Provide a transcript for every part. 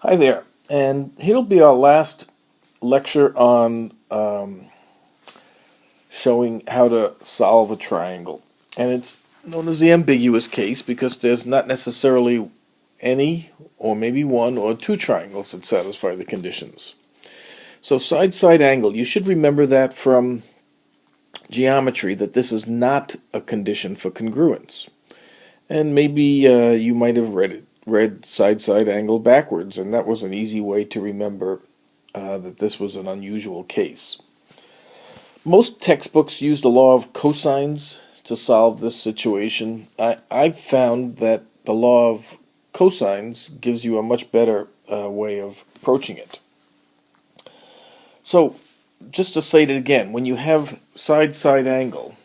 Hi there, and here'll be our last lecture on showing how to solve a triangle. And it's known as the ambiguous case because there's not necessarily any, or maybe one or two triangles that satisfy the conditions. So side-side angle, you should remember that from geometry, that this is not a condition for congruence. And maybe you might have read side-side angle backwards, and that was an easy way to remember that this was an unusual case. Most textbooks use the law of cosines to solve this situation. I've found that the law of cosines gives you a much better way of approaching it. So, just to say it again, when you have side-side angle,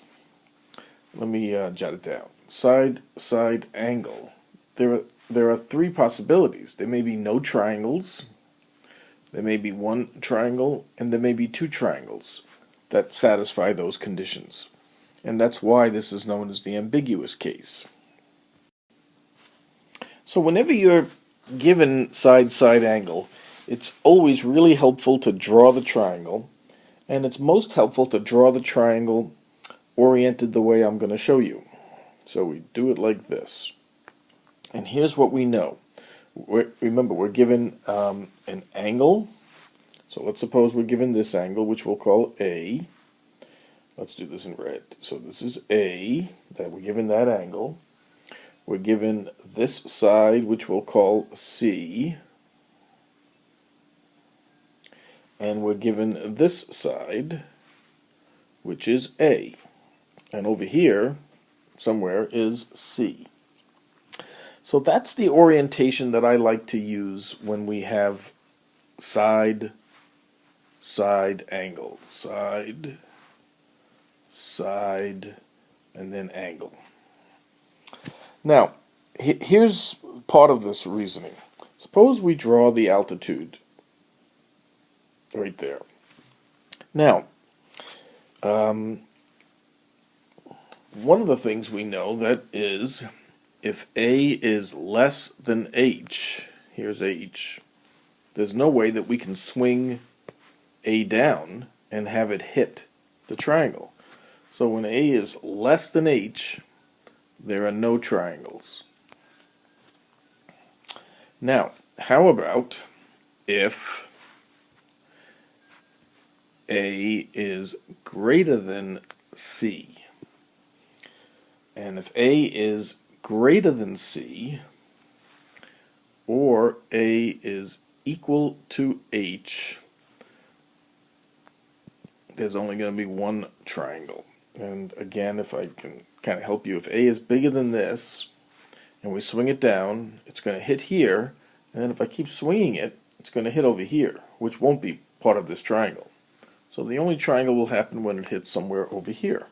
let me jot it down. Side-side angle. There are three possibilities. There may be no triangles, there may be one triangle, and there may be two triangles that satisfy those conditions. And that's why this is known as the ambiguous case. So whenever you're given side-side angle, it's always really helpful to draw the triangle, and it's most helpful to draw the triangle oriented the way I'm going to show you. So we do it like this. And here's what we know. Remember, we're given an angle. So let's suppose we're given this angle, which we'll call A. Let's do this in red. So this is A, that we're given that angle. We're given this side, which we'll call C. And we're given this side, which is A. And over here, somewhere, is C. So that's the orientation that I like to use when we have side angle. Side, and then angle. Now, here's part of this reasoning. Suppose we draw the altitude right there. Now, one of the things we know that is if A is less than H, here's H, there's no way that we can swing A down and have it hit the triangle. So when A is less than H, there are no triangles. Now, how about if A is greater than C? And if A is greater than C, or A is equal to H, there's only going to be one triangle. And again, if I can kind of help you, if A is bigger than this, and we swing it down, it's going to hit here, and then if I keep swinging it, it's going to hit over here, which won't be part of this triangle. So the only triangle will happen when it hits somewhere over here.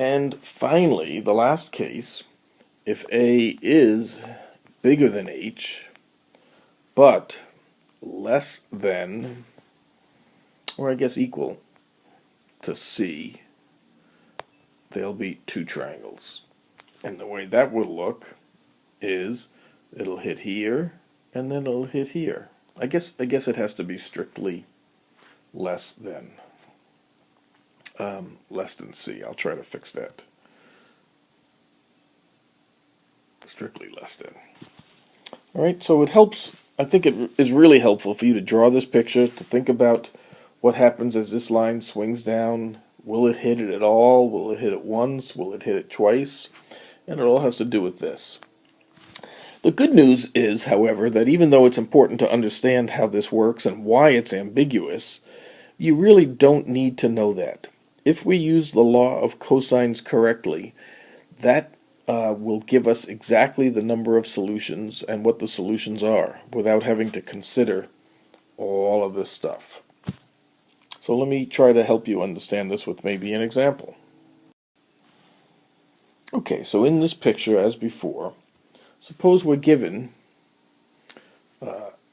And finally, the last case, if A is bigger than H, but less than, or I guess equal to C, there'll be two triangles. And the way that will look is it'll hit here and then it'll hit here. I guess it has to be strictly less than C. I'll try to fix that. Strictly less than. All right, so it helps. I think it is really helpful for you to draw this picture, to think about what happens as this line swings down. Will it hit it at all? Will it hit it once? Will it hit it twice? And it all has to do with this. The good news is, however, that even though it's important to understand how this works and why it's ambiguous, you really don't need to know that. If we use the law of cosines correctly, that will give us exactly the number of solutions and what the solutions are without having to consider all of this stuff. So let me try to help you understand this with maybe an example. Okay, so in this picture, as before, suppose we're given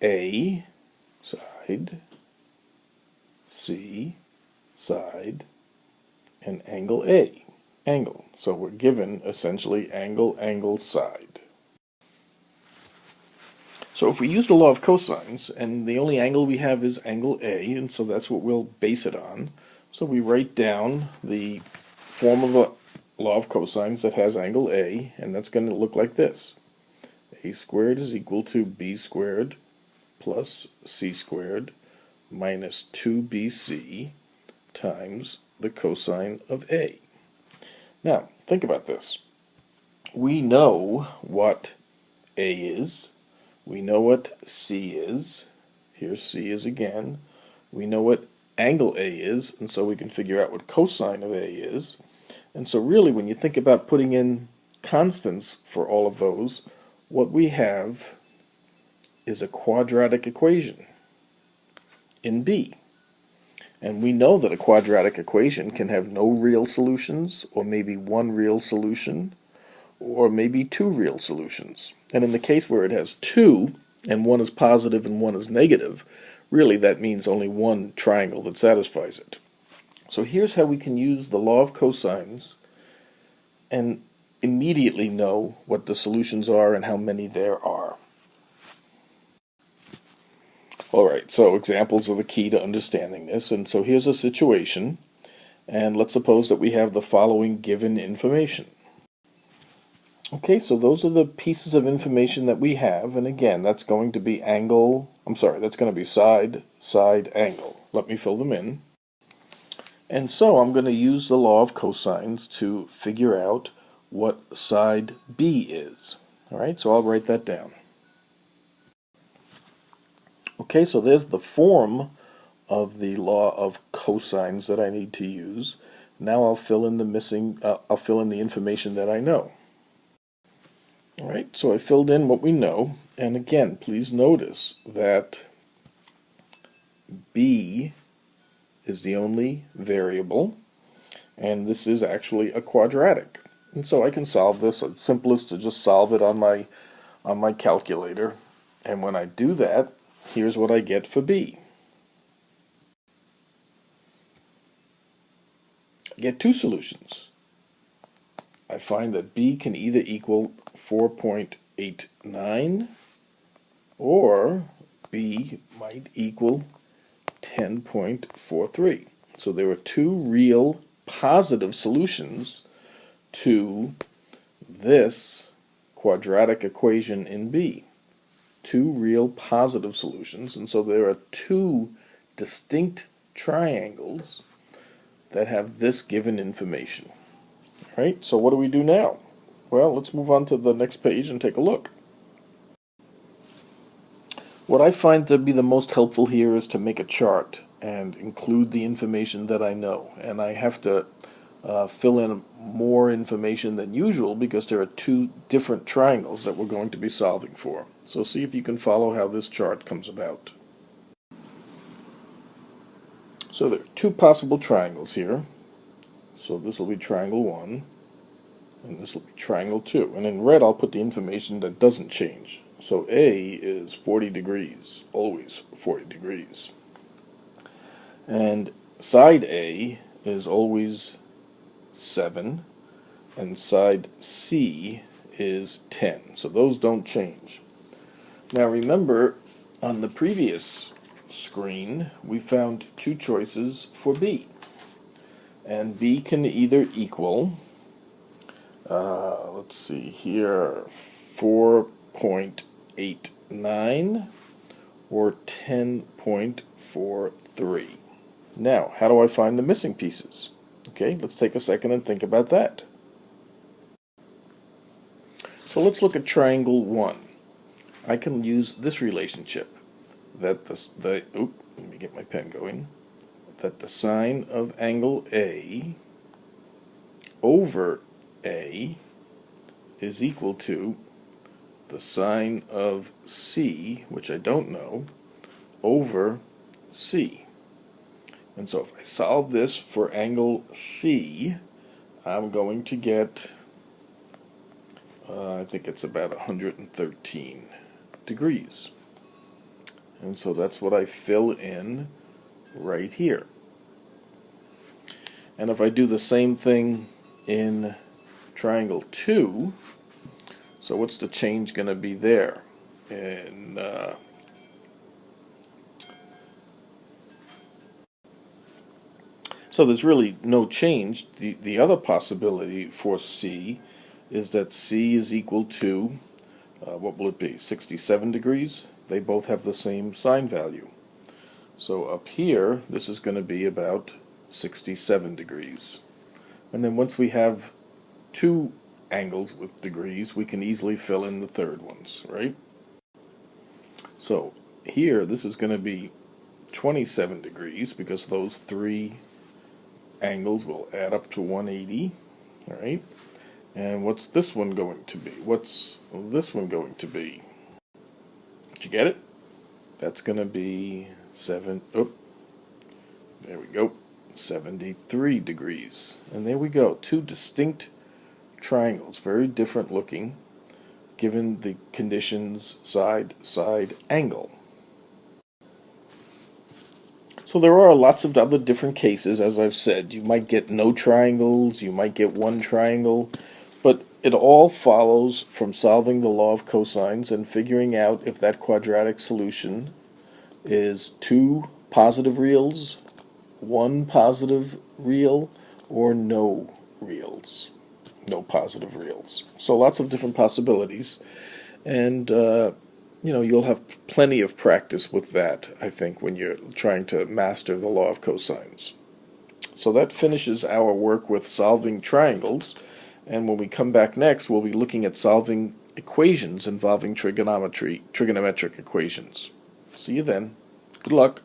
A side, C side, and angle A. Angle. So we're given essentially angle, side. So if we use the law of cosines, and the only angle we have is angle A, and so that's what we'll base it on. So we write down the form of a law of cosines that has angle A, and that's going to look like this. A squared is equal to B squared plus C squared minus 2BC times the cosine of A. Now, think about this. We know what A is. We know what C is. Here's C is again. We know what angle A is, and so we can figure out what cosine of A is. And so really, when you think about putting in constants for all of those, what we have is a quadratic equation in B. And we know that a quadratic equation can have no real solutions, or maybe one real solution, or maybe two real solutions. And in the case where it has two, and one is positive and one is negative, really that means only one triangle that satisfies it. So here's how we can use the law of cosines and immediately know what the solutions are and how many there are. Alright, so examples are the key to understanding this, and so here's a situation, and let's suppose that we have the following given information. Okay, so those are the pieces of information that we have, and again, that's going to be that's going to be side, side, angle. Let me fill them in. And so I'm going to use the law of cosines to figure out what side B is. Alright, so I'll write that down. Okay, so there's the form of the law of cosines that I need to use. Now I'll fill in the information that I know. Alright, so I filled in what we know, and again, please notice that B is the only variable, and this is actually a quadratic. And so I can solve this. It's simplest to just solve it on my calculator, and when I do that, here's what I get for B. I get two solutions. I find that B can either equal 4.89 or B might equal 10.43. So there are two real positive solutions to this quadratic equation in B. Two real positive solutions, and so there are two distinct triangles that have this given information. Right, so what do we do now? Well, let's move on to the next page and take a look. What I find to be the most helpful here is to make a chart and include the information that I know. And I have to fill in more information than usual because there are two different triangles that we're going to be solving for. So see if you can follow how this chart comes about. So there are two possible triangles here. So this will be triangle 1, and this will be triangle 2. And in red I'll put the information that doesn't change. So A is 40 degrees, always 40 degrees. And side A is always 7, and side C is 10. So those don't change. Now remember, on the previous screen, we found two choices for B. And B can either equal, let's see here, 4.89 or 10.43. Now, how do I find the missing pieces? Okay, let's take a second and think about that. So let's look at triangle 1. I can use this relationship, that let me get my pen going, that the sine of angle A over A is equal to the sine of C, which I don't know, over C. And so if I solve this for angle C, I'm going to get, I think it's about 113 degrees. And so that's what I fill in right here. And if I do the same thing in triangle 2, so what's the change going to be there? And so there's really no change. The other possibility for C is that C is equal to, what will it be, 67 degrees? They both have the same sine value. So up here, this is going to be about 67 degrees. And then once we have two angles with degrees, we can easily fill in the third ones, right? So here, this is going to be 27 degrees because those three angles will add up to 180, all right? And what's this one going to be? What's this one going to be? Did you get it? That's going to be there we go, 73 degrees. And there we go, two distinct triangles, very different looking, given the conditions side angle. So there are lots of other different cases, as I've said. You might get no triangles, you might get one triangle, but it all follows from solving the law of cosines and figuring out if that quadratic solution is two positive reals, one positive real, or no reals, no positive reals. So lots of different possibilities, and you'll have plenty of practice with that, I think, when you're trying to master the law of cosines. So that finishes our work with solving triangles, and when we come back next, we'll be looking at solving equations involving trigonometric equations. See you then. Good luck.